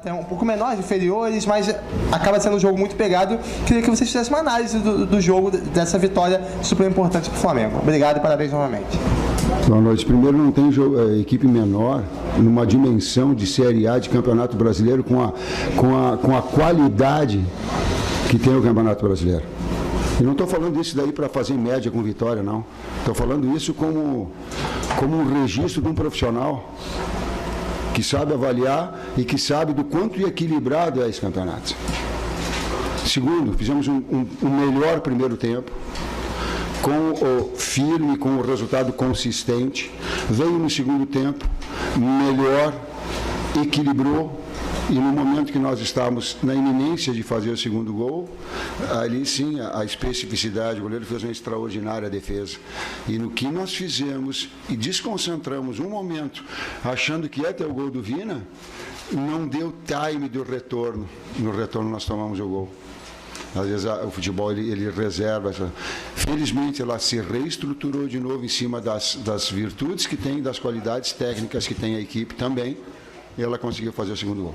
até um pouco menores, inferiores, mas acaba sendo um jogo muito pegado. Queria que vocês fizessem uma análise do jogo, dessa vitória super importante para o Flamengo. Obrigado e parabéns novamente. Boa noite. Primeiro, não tem equipe menor numa dimensão de Série A de Campeonato Brasileiro com a qualidade que tem o Campeonato Brasileiro. E não estou falando isso daí para fazer média com vitória, não. Estou falando isso como um registro de um profissional que sabe avaliar e que sabe do quanto equilibrado é esse campeonato. Segundo, fizemos um melhor primeiro tempo, com o firme, com o resultado consistente. Veio no segundo tempo, melhor, equilibrou, e no momento que nós estávamos na iminência de fazer o segundo gol, ali sim a especificidade, o goleiro fez uma extraordinária defesa. E no que nós fizemos e desconcentramos um momento, achando que ia ter o gol do Vina, não deu time do retorno. No retorno nós tomamos o gol. Às vezes o futebol ele reserva. Felizmente ela se reestruturou de novo em cima das virtudes que tem, das qualidades técnicas que tem a equipe também, e ela conseguiu fazer o segundo gol.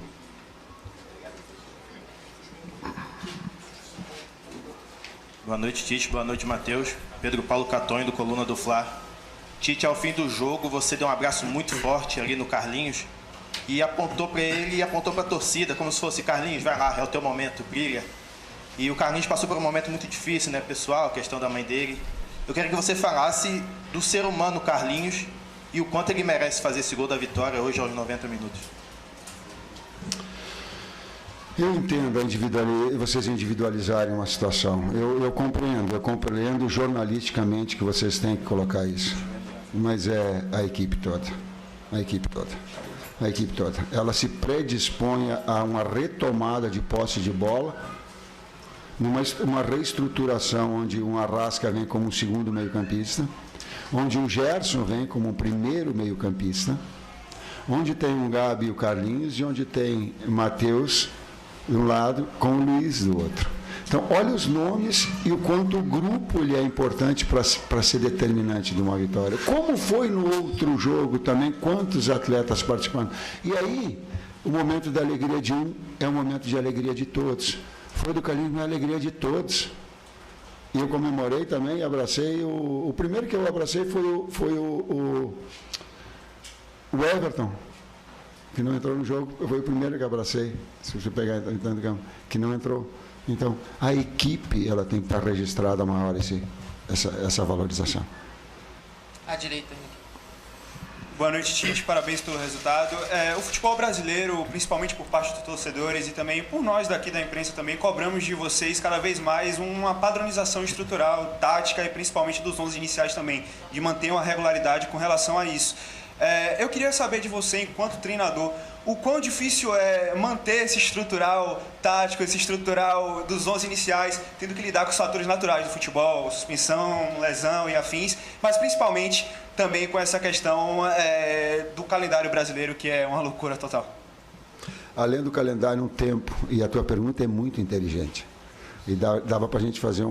Boa noite, Tite. Boa noite, Matheus. Pedro Paulo Catonho, do Coluna do Fla. Tite, ao fim do jogo, você deu um abraço muito forte ali no Carlinhos e apontou para ele e apontou para a torcida, como se fosse: Carlinhos, vai lá, é o teu momento, brilha. E o Carlinhos passou por um momento muito difícil, né, pessoal, a questão da mãe dele. Eu queria que você falasse do ser humano Carlinhos e o quanto ele merece fazer esse gol da vitória hoje aos 90 minutos. Eu entendo vocês individualizarem uma situação. Eu compreendo jornalisticamente que vocês têm que colocar isso. Mas é a equipe toda. A equipe toda. Ela se predispõe a uma retomada de posse de bola, uma reestruturação onde um Arrasca vem como um segundo meio-campista, onde um Gerson vem como um primeiro meio-campista, onde tem um Gabi e o Carlinhos, e onde tem Matheus de um lado, com o Luiz do outro. Então, olha os nomes e o quanto o grupo ele é importante para ser determinante de uma vitória. Como foi no outro jogo também, quantos atletas participando. E aí, o momento da alegria de um é o momento de alegria de todos. Foi do Carlinhos, mas é a alegria de todos. E eu comemorei também, abracei. O primeiro que eu abracei foi o Everton, que não entrou no jogo. Foi o primeiro que abracei, se você pegar entrando no campo, que não entrou. Então, a equipe ela tem que estar registrada maior essa valorização. À direita, Henrique. Boa noite, Tite. Parabéns pelo resultado. O futebol brasileiro, principalmente por parte dos torcedores e também por nós daqui da imprensa também, cobramos de vocês cada vez mais uma padronização estrutural, tática e principalmente dos 11 iniciais também, de manter uma regularidade com relação a isso. Eu queria saber de você, enquanto treinador, o quão difícil é manter esse estrutural tático, esse estrutural dos 11 iniciais, tendo que lidar com os fatores naturais do futebol, suspensão, lesão e afins, mas principalmente também com essa questão do calendário brasileiro, que é uma loucura total. Além do calendário, um tempo, e a tua pergunta é muito inteligente, e dava para a gente fazer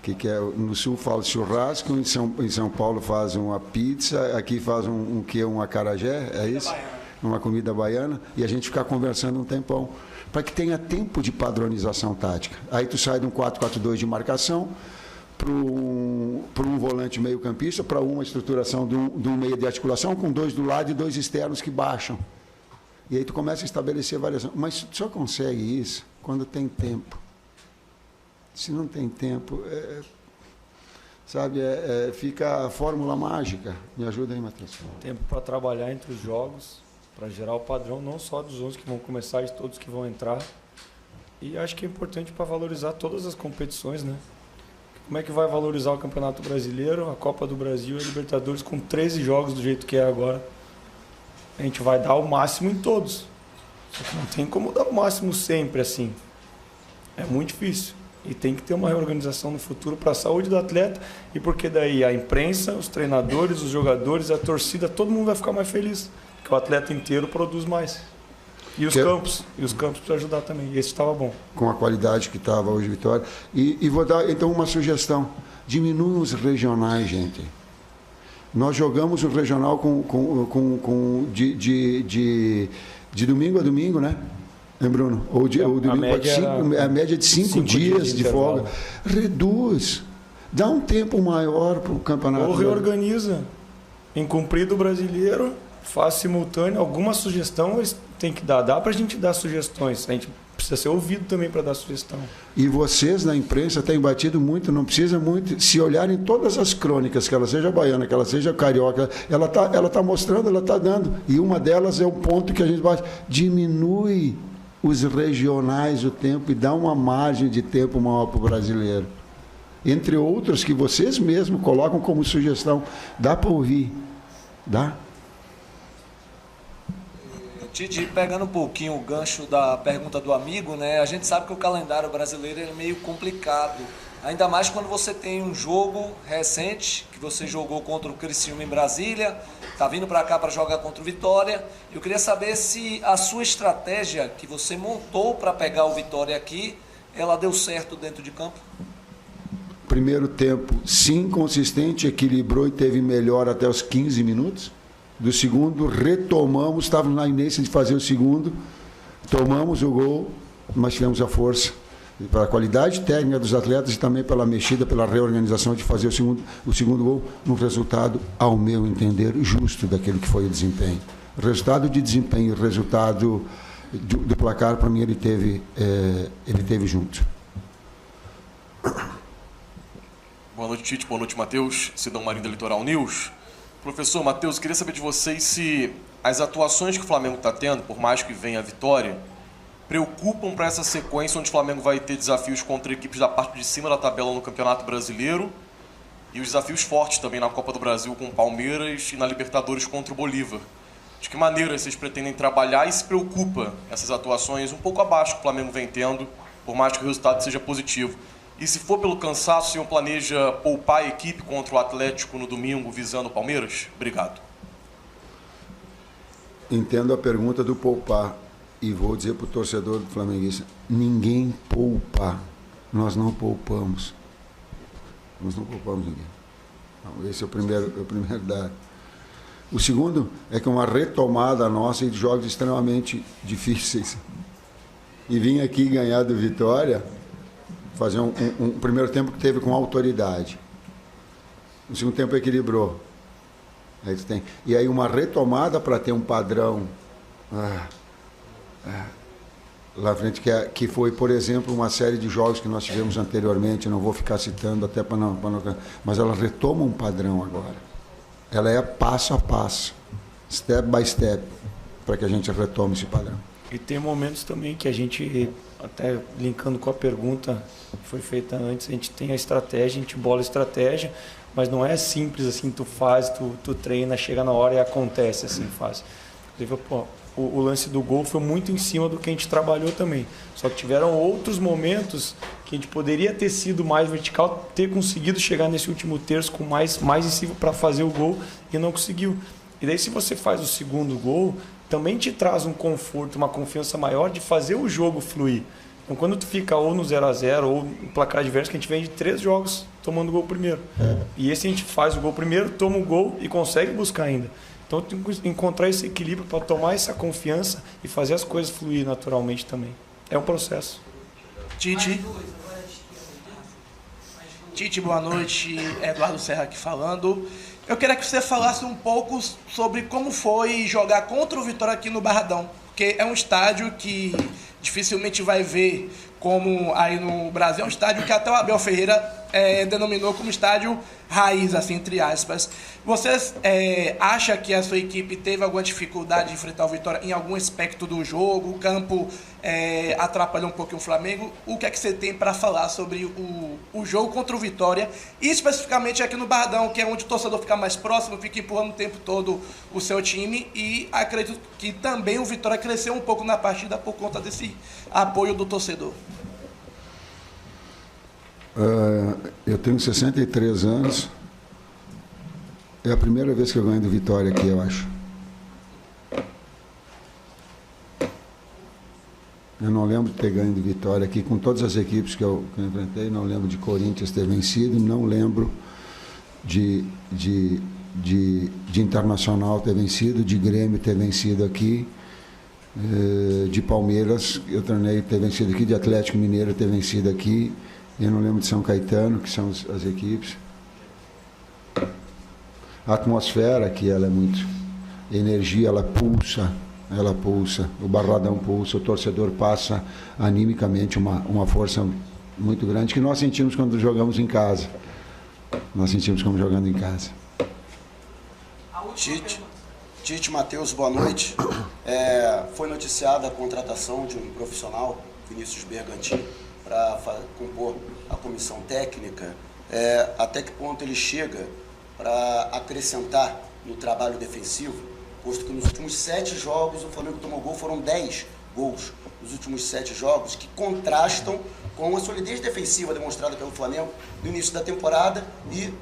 que é, no Sul fala churrasco, em São Paulo faz uma pizza, aqui faz um acarajé, é isso? Uma comida baiana, e a gente ficar conversando um tempão, para que tenha tempo de padronização tática. Aí tu sai de um 4-4-2 de marcação para um volante meio-campista, para uma estruturação de um meio de articulação, com 2 do lado e 2 externos que baixam. E aí tu começa a estabelecer variação. Mas tu só consegue isso quando tem tempo. Se não tem tempo, fica a fórmula mágica. Me ajuda aí, Matheus. Tempo para trabalhar entre os jogos, para gerar o padrão, não só dos 11 que vão começar, de todos que vão entrar. E acho que é importante para valorizar todas as competições, né? Como é que vai valorizar o Campeonato Brasileiro, a Copa do Brasil e a Libertadores com 13 jogos do jeito que é agora? A gente vai dar o máximo em todos. Só que não tem como dar o máximo sempre assim. É muito difícil. E tem que ter uma reorganização no futuro para a saúde do atleta, e porque daí a imprensa, os treinadores, os jogadores, a torcida, todo mundo vai ficar mais feliz, porque o atleta inteiro produz mais. E os campos para ajudar também. E esse estava bom. Com a qualidade que estava hoje, Vitória. E vou dar então uma sugestão. Diminuam os regionais, gente. Nós jogamos o regional De domingo a domingo, né? Bruno? Ou domingo a média de 5 dias de folga. Reduz. Dá um tempo maior para o campeonato. Ou reorganiza. Em cumprido brasileiro, faz simultâneo. Alguma sugestão eles têm que dar. Dá para a gente dar sugestões. A gente precisa ser ouvido também para dar sugestão. E vocês na imprensa têm batido muito, não precisa muito. Se olharem todas as crônicas, que ela seja baiana, que ela seja carioca, ela tá mostrando, ela está dando. E uma delas é o ponto que a gente bate. Diminui os regionais o tempo e dá uma margem de tempo maior para o brasileiro. Entre outros que vocês mesmos colocam como sugestão. Dá para ouvir? Dá? Tite, pegando um pouquinho o gancho da pergunta do amigo, né? A gente sabe que o calendário brasileiro é meio complicado. Ainda mais quando você tem um jogo recente, que você jogou contra o Criciúma em Brasília, está vindo para cá para jogar contra o Vitória. Eu queria saber se a sua estratégia que você montou para pegar o Vitória aqui, ela deu certo dentro de campo? Primeiro tempo, sim, consistente, equilibrou e teve melhor até os 15 minutos. Do segundo, retomamos, estávamos na inércia de fazer o segundo, tomamos o gol, mas tivemos a força pela qualidade técnica dos atletas e também pela mexida, pela reorganização de fazer o segundo gol, num resultado, ao meu entender, justo daquele que foi o desempenho. Resultado de desempenho, resultado do placar, para mim, ele teve junto. Boa noite, Tite. Boa noite, Matheus. Sidão Marinho da Litoral News. Professor Matheus, queria saber de vocês se as atuações que o Flamengo está tendo, por mais que venha a vitória, preocupam para essa sequência onde o Flamengo vai ter desafios contra equipes da parte de cima da tabela no Campeonato Brasileiro e os desafios fortes também na Copa do Brasil com o Palmeiras e na Libertadores contra o Bolívar. De que maneira vocês pretendem trabalhar e se preocupa essas atuações um pouco abaixo que o Flamengo vem tendo, por mais que o resultado seja positivo? E se for pelo cansaço, o senhor planeja poupar a equipe contra o Atlético no domingo, visando o Palmeiras? Obrigado. Entendo a pergunta do poupar. E vou dizer para o torcedor do flamenguista, ninguém poupa. Nós não poupamos. Nós não poupamos ninguém. Então, esse é o primeiro dado. O segundo é que é uma retomada nossa de jogos extremamente difíceis. E vim aqui ganhar do Vitória, fazer um primeiro tempo que teve com autoridade. No segundo tempo equilibrou. Aí tu tem. E aí uma retomada para ter um padrão lá à frente, que foi, por exemplo, uma série de jogos que nós tivemos anteriormente, não vou ficar citando até para não, mas ela retoma um padrão agora. Ela é passo a passo, step by step, para que a gente retome esse padrão. E tem momentos também que a gente, até linkando com a pergunta que foi feita antes, a gente tem a estratégia, a gente bola a estratégia, mas não é simples assim, tu faz, tu treina, chega na hora e acontece assim, faz. Inclusive, o lance do gol foi muito em cima do que a gente trabalhou também. Só que tiveram outros momentos que a gente poderia ter sido mais vertical, ter conseguido chegar nesse último terço com mais em cima para fazer o gol e não conseguiu. E daí se você faz o segundo gol, também te traz um conforto, uma confiança maior de fazer o jogo fluir. Então quando tu fica ou no 0-0 ou no placar adverso, que a gente vem de 3 jogos tomando o gol primeiro. E esse a gente faz o gol primeiro, toma o gol e consegue buscar ainda. Então tem que encontrar esse equilíbrio para tomar essa confiança e fazer as coisas fluir naturalmente também. É um processo. Tite, boa noite. Eduardo Serra aqui falando. Eu queria que você falasse um pouco sobre como foi jogar contra o Vitória aqui no Barradão, porque é um estádio que dificilmente vai ver como aí no Brasil, é um estádio que até o Abel Ferreira denominou como estádio raiz, assim, entre aspas. Vocês acham que a sua equipe teve alguma dificuldade de enfrentar o Vitória em algum aspecto do jogo? O campo atrapalhou um pouquinho o Flamengo? O que é que você tem para falar sobre o jogo contra o Vitória? E especificamente aqui no Barradão, que é onde o torcedor fica mais próximo, fica empurrando o tempo todo o seu time. E acredito que também o Vitória cresceu um pouco na partida por conta desse apoio do torcedor. Eu tenho 63 anos. É a primeira vez que eu ganho do Vitória aqui, eu acho. Eu não lembro de ter ganho do Vitória aqui com todas as equipes que eu enfrentei. Não lembro de Corinthians ter vencido. Não lembro de Internacional ter vencido, de Grêmio ter vencido aqui. De Palmeiras, eu treinei, ter vencido aqui, de Atlético Mineiro, ter vencido aqui. Eu não lembro de São Caetano, que são as equipes. A atmosfera aqui, ela é muito... Energia, ela pulsa, o Barradão pulsa, o torcedor passa animicamente uma força muito grande que nós sentimos quando jogamos em casa. Nós sentimos como jogando em casa. Tite, Matheus, boa noite. Foi noticiada a contratação de um profissional, Vinícius Bergantin, para compor a comissão técnica. Até que ponto ele chega para acrescentar no trabalho defensivo, posto que nos últimos 7 jogos o Flamengo tomou gol, foram 10 gols nos últimos 7 jogos, que contrastam com a solidez defensiva demonstrada pelo Flamengo no início da temporada e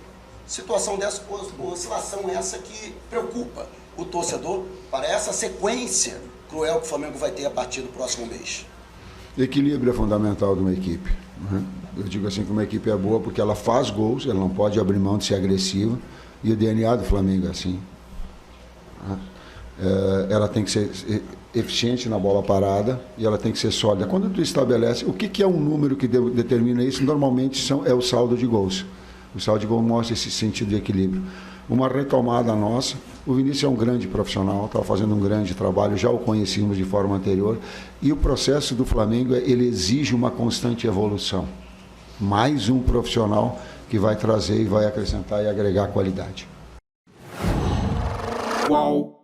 situação dessa, oscilação essa que preocupa o torcedor para essa sequência cruel que o Flamengo vai ter a partir do próximo mês. Equilíbrio é fundamental de uma equipe, né? Eu digo assim que uma equipe é boa porque ela faz gols, ela não pode abrir mão de ser agressiva, e o DNA do Flamengo é assim. Ela tem que ser eficiente na bola parada e ela tem que ser sólida. Quando tu estabelece, o que é um número que determina isso? Normalmente é o saldo de gols. O saldo de gol mostra esse sentido de equilíbrio. Uma retomada nossa, o Vinícius é um grande profissional, está fazendo um grande trabalho, já o conhecíamos de forma anterior, e o processo do Flamengo, ele exige uma constante evolução. Mais um profissional que vai trazer e vai acrescentar e agregar qualidade. Uau!